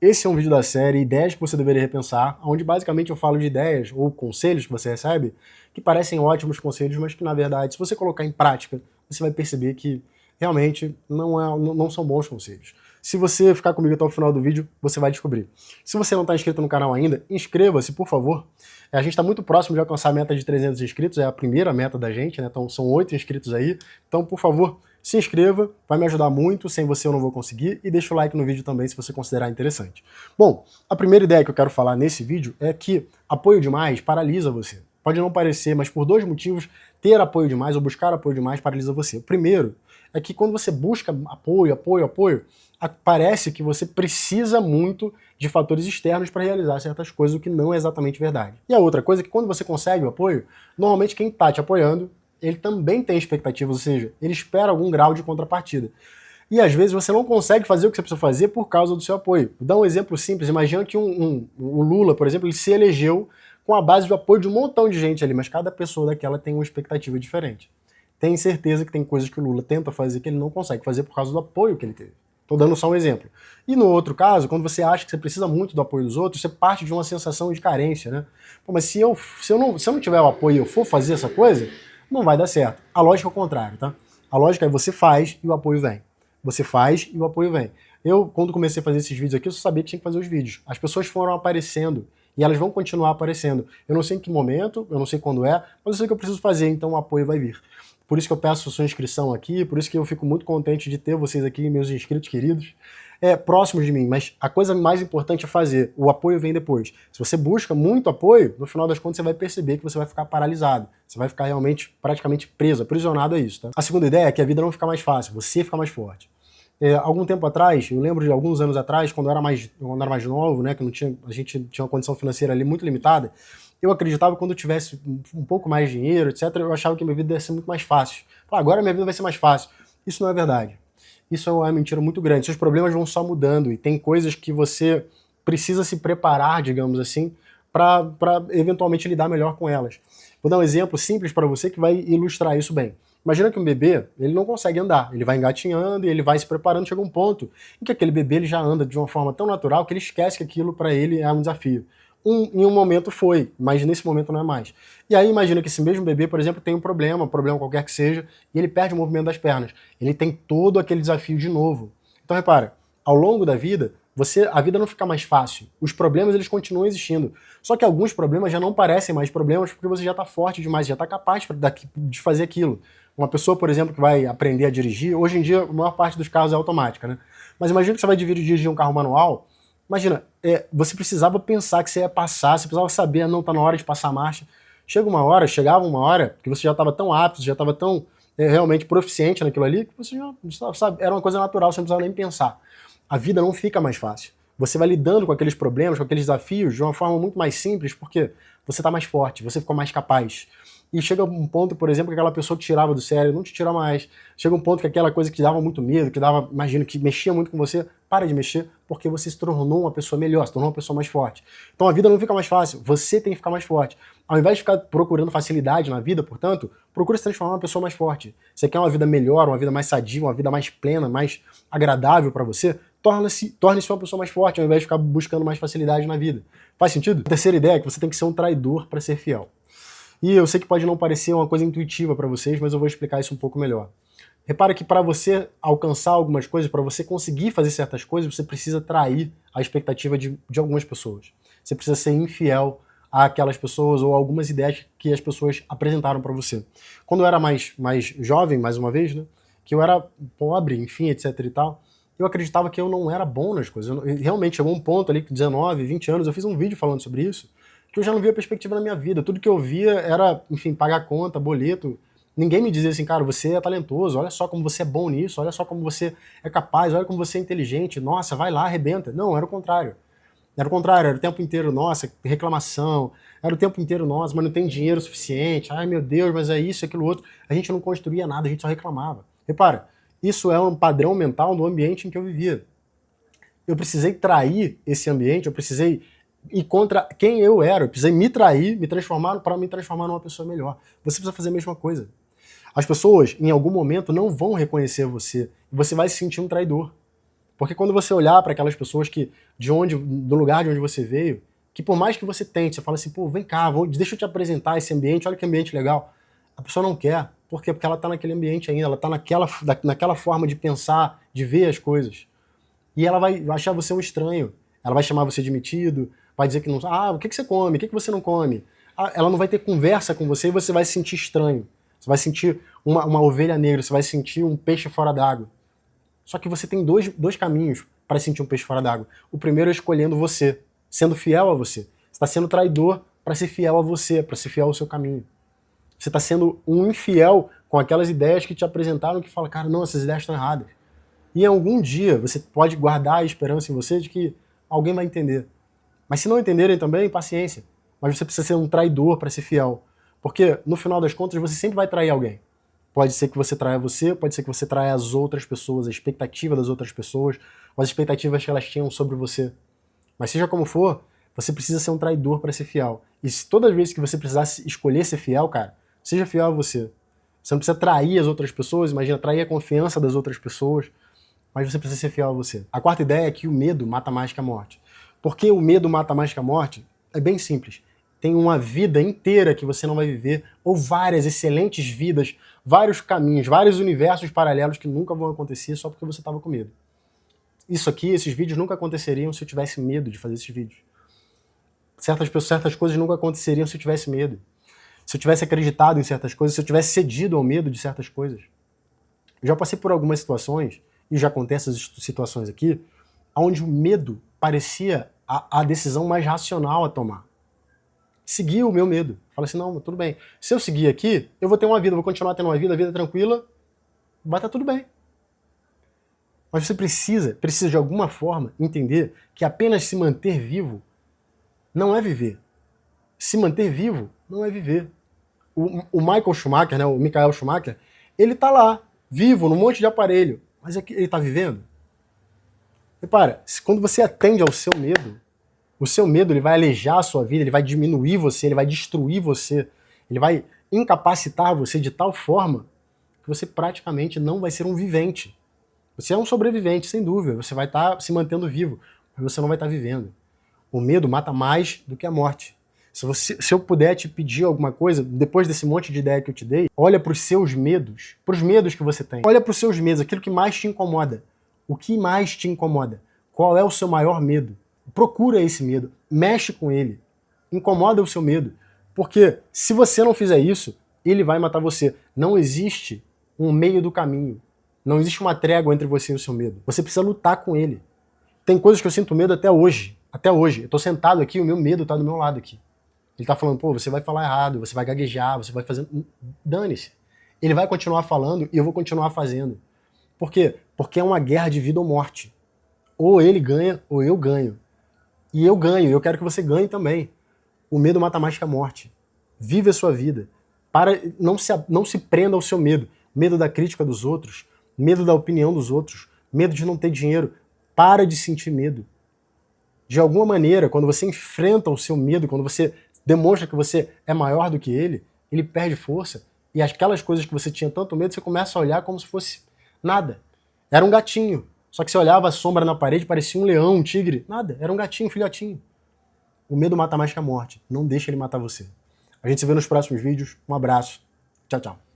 Esse é um vídeo da série Ideias que você deveria repensar, onde basicamente eu falo de ideias ou conselhos que você recebe que parecem ótimos conselhos, mas que na verdade, se você colocar em prática, você vai perceber que realmente não são bons conselhos. Se você ficar comigo até o final do vídeo, você vai descobrir. Se você não está inscrito no canal ainda, inscreva-se, por favor. A gente está muito próximo de alcançar a meta de 300 inscritos, é a primeira meta da gente, né? Então são 8 inscritos aí. Então, por favor, se inscreva, vai me ajudar muito, sem você eu não vou conseguir, e deixa o like no vídeo também se você considerar interessante. Bom, a primeira ideia que eu quero falar nesse vídeo é que apoio demais paralisa você. Pode não parecer, mas por dois motivos, ter apoio demais ou buscar apoio demais paralisa você. O primeiro é que quando você busca apoio, parece que você precisa muito de fatores externos para realizar certas coisas, o que não é exatamente verdade. E a outra coisa é que quando você consegue o apoio, normalmente quem está te apoiando, ele também tem expectativas, ou seja, ele espera algum grau de contrapartida. E às vezes você não consegue fazer o que você precisa fazer por causa do seu apoio. Vou dar um exemplo simples, imagina que o Lula, por exemplo, ele se elegeu com a base do apoio de um montão de gente ali, mas cada pessoa daquela tem uma expectativa diferente. Tem certeza que tem coisas que o Lula tenta fazer que ele não consegue fazer por causa do apoio que ele teve. Estou dando só um exemplo. E no outro caso, quando você acha que você precisa muito do apoio dos outros, você parte de uma sensação de carência, né? Pô, mas se eu não tiver o apoio e eu for fazer essa coisa, não vai dar certo. A lógica é o contrário, tá? A lógica é você faz e o apoio vem. Você faz e o apoio vem. Eu, quando comecei a fazer esses vídeos aqui, eu só sabia que tinha que fazer os vídeos. As pessoas foram aparecendo e elas vão continuar aparecendo. Eu não sei em que momento, eu não sei quando é, mas eu sei que eu preciso fazer, então o apoio vai vir. Por isso que eu peço sua inscrição aqui, por isso que eu fico muito contente de ter vocês aqui, meus inscritos queridos, próximos de mim. Mas a coisa mais importante é fazer, o apoio vem depois. Se você busca muito apoio, no final das contas você vai perceber que você vai ficar paralisado. Você vai ficar realmente praticamente preso, aprisionado a isso. Tá? A segunda ideia é que a vida não fica mais fácil, você fica mais forte. Algum tempo atrás, eu lembro de alguns anos atrás, quando eu era mais novo, né, que a gente tinha uma condição financeira ali muito limitada, eu acreditava que quando eu tivesse um pouco mais de dinheiro, etc., eu achava que minha vida ia ser muito mais fácil. Agora minha vida vai ser mais fácil. Isso não é verdade. Isso é uma mentira muito grande. Seus problemas vão só mudando e tem coisas que você precisa se preparar, digamos assim, para eventualmente lidar melhor com elas. Vou dar um exemplo simples para você que vai ilustrar isso bem. Imagina que um bebê, ele não consegue andar, ele vai engatinhando e ele vai se preparando, chega um ponto em que aquele bebê ele já anda de uma forma tão natural que ele esquece que aquilo para ele é um desafio. Em um momento foi, mas nesse momento não é mais. E aí imagina que esse mesmo bebê, por exemplo, tem um problema qualquer que seja, e ele perde o movimento das pernas. Ele tem todo aquele desafio de novo. Então repara, ao longo da vida, a vida não fica mais fácil. Os problemas eles continuam existindo. Só que alguns problemas já não parecem mais problemas porque você já está forte demais, já está capaz de fazer aquilo. Uma pessoa, por exemplo, que vai aprender a dirigir, hoje em dia a maior parte dos carros é automática, né? Mas imagina que você vai dirigir um carro manual, imagina, você precisava pensar que você ia passar, você precisava saber, não, tá na hora de passar a marcha. Chegava uma hora que você já estava tão apto, já estava tão realmente proficiente naquilo ali, que você já sabe, era uma coisa natural, você não precisava nem pensar. A vida não fica mais fácil. Você vai lidando com aqueles problemas, com aqueles desafios de uma forma muito mais simples, porque você está mais forte, você ficou mais capaz. E chega um ponto, por exemplo, que aquela pessoa que tirava do sério não te tira mais. Chega um ponto que aquela coisa que te dava muito medo, imagino, que mexia muito com você, para de mexer, porque você se tornou uma pessoa melhor, se tornou uma pessoa mais forte. Então a vida não fica mais fácil, você tem que ficar mais forte. Ao invés de ficar procurando facilidade na vida, portanto, procure se transformar em uma pessoa mais forte. Você quer uma vida melhor, uma vida mais sadia, uma vida mais plena, mais agradável para você? Torne-se uma pessoa mais forte, ao invés de ficar buscando mais facilidade na vida. Faz sentido? A terceira ideia é que você tem que ser um traidor para ser fiel. E eu sei que pode não parecer uma coisa intuitiva para vocês, mas eu vou explicar isso um pouco melhor. Repara que para você alcançar algumas coisas, para você conseguir fazer certas coisas, você precisa trair a expectativa de algumas pessoas. Você precisa ser infiel àquelas pessoas ou algumas ideias que as pessoas apresentaram para você. Quando eu era mais jovem, mais uma vez, né, que eu era pobre, enfim, etc e tal, eu acreditava que eu não era bom nas coisas. Realmente chegou um ponto ali, com 19, 20 anos, eu fiz um vídeo falando sobre isso, que eu já não via perspectiva na minha vida. Tudo que eu via era, enfim, pagar conta, boleto. Ninguém me dizia assim, cara, você é talentoso, olha só como você é bom nisso, olha só como você é capaz, olha como você é inteligente, nossa, vai lá, arrebenta. Não, era o contrário. Era o contrário, era o tempo inteiro, nossa, reclamação, era o tempo inteiro, nossa, mas não tem dinheiro suficiente, ai meu Deus, mas é isso, aquilo outro. A gente não construía nada, a gente só reclamava. Repara, isso é um padrão mental do ambiente em que eu vivia. Eu precisei trair esse ambiente, eu precisei ir contra quem eu era, eu precisei me trair, me transformar numa pessoa melhor. Você precisa fazer a mesma coisa. As pessoas, em algum momento, não vão reconhecer você, e você vai se sentir um traidor. Porque quando você olhar para aquelas pessoas que, do lugar de onde você veio, que por mais que você tente, você fala assim, pô, vem cá, deixa eu te apresentar esse ambiente, olha que ambiente legal. A pessoa não quer. Por quê? Porque ela tá naquele ambiente ainda, ela tá naquela forma de pensar, de ver as coisas. E ela vai achar você um estranho. Ela vai chamar você de metido, vai dizer que não... Ah, o que você come? O que você não come? Ah, ela não vai ter conversa com você e você vai se sentir estranho. Você vai sentir uma ovelha negra, você vai sentir um peixe fora d'água. Só que você tem dois caminhos para sentir um peixe fora d'água. O primeiro é escolhendo você, sendo fiel a você. Você está sendo traidor para ser fiel a você, para ser fiel ao seu caminho. Você está sendo um infiel com aquelas ideias que te apresentaram que fala, cara, não, essas ideias estão erradas. E algum dia você pode guardar a esperança em você de que alguém vai entender. Mas se não entenderem também, paciência. Mas você precisa ser um traidor para ser fiel. Porque, no final das contas, você sempre vai trair alguém. Pode ser que você traia você, pode ser que você traia as outras pessoas, a expectativa das outras pessoas, as expectativas que elas tinham sobre você. Mas seja como for, você precisa ser um traidor para ser fiel. E se todas as vezes que você precisar escolher ser fiel, cara, seja fiel a você. Você não precisa trair as outras pessoas, imagina, trair a confiança das outras pessoas, mas você precisa ser fiel a você. A quarta ideia é que o medo mata mais que a morte. Por que o medo mata mais que a morte? É bem simples. Tem uma vida inteira que você não vai viver, ou várias excelentes vidas, vários caminhos, vários universos paralelos que nunca vão acontecer só porque você estava com medo. Isso aqui, esses vídeos nunca aconteceriam se eu tivesse medo de fazer esses vídeos. Certas coisas nunca aconteceriam se eu tivesse medo. Se eu tivesse acreditado em certas coisas, se eu tivesse cedido ao medo de certas coisas. Eu já passei por algumas situações, e já contei essas situações aqui, onde o medo parecia a decisão mais racional a tomar. Seguir o meu medo. Fala assim, não, tudo bem. Se eu seguir aqui, eu vou ter uma vida, vou continuar tendo uma vida, a vida tranquila, vai estar tudo bem. Mas você precisa de alguma forma entender que apenas se manter vivo não é viver. Se manter vivo não é viver. O Michael Schumacher, né, o Michael Schumacher, ele tá lá, vivo, num monte de aparelho, mas ele tá vivendo? Repara, quando você atende ao seu medo, o seu medo ele vai alejar a sua vida, ele vai diminuir você, ele vai destruir você, ele vai incapacitar você de tal forma que você praticamente não vai ser um vivente. Você é um sobrevivente, sem dúvida, você vai estar se mantendo vivo, mas você não vai estar vivendo. O medo mata mais do que a morte. Se eu puder te pedir alguma coisa, depois desse monte de ideia que eu te dei, olha para os seus medos, para os medos que você tem. Olha para os seus medos, aquilo que mais te incomoda. O que mais te incomoda? Qual é o seu maior medo? Procura esse medo, mexe com ele, incomoda o seu medo. Porque se você não fizer isso, ele vai matar você. Não existe um meio do caminho. Não existe uma trégua entre você e o seu medo. Você precisa lutar com ele. Tem coisas que eu sinto medo até hoje. Até hoje. Eu tô sentado aqui, o meu medo tá do meu lado aqui. Ele tá falando, pô, você vai falar errado, você vai gaguejar, você vai fazer... Dane-se. Ele vai continuar falando e eu vou continuar fazendo. Por quê? Porque é uma guerra de vida ou morte. Ou ele ganha, ou eu ganho. E eu ganho, eu quero que você ganhe também. O medo mata mais que a morte. Vive a sua vida. Não se prenda ao seu medo. Medo da crítica dos outros, medo da opinião dos outros, medo de não ter dinheiro. Para de sentir medo. De alguma maneira, quando você enfrenta o seu medo, quando você demonstra que você é maior do que ele perde força. E aquelas coisas que você tinha tanto medo, você começa a olhar como se fosse nada. Era um gatinho. Só que você olhava a sombra na parede, parecia um leão, um tigre. Nada, era um gatinho, um filhotinho. O medo mata mais que a morte. Não deixa ele matar você. A gente se vê nos próximos vídeos. Um abraço. Tchau, tchau.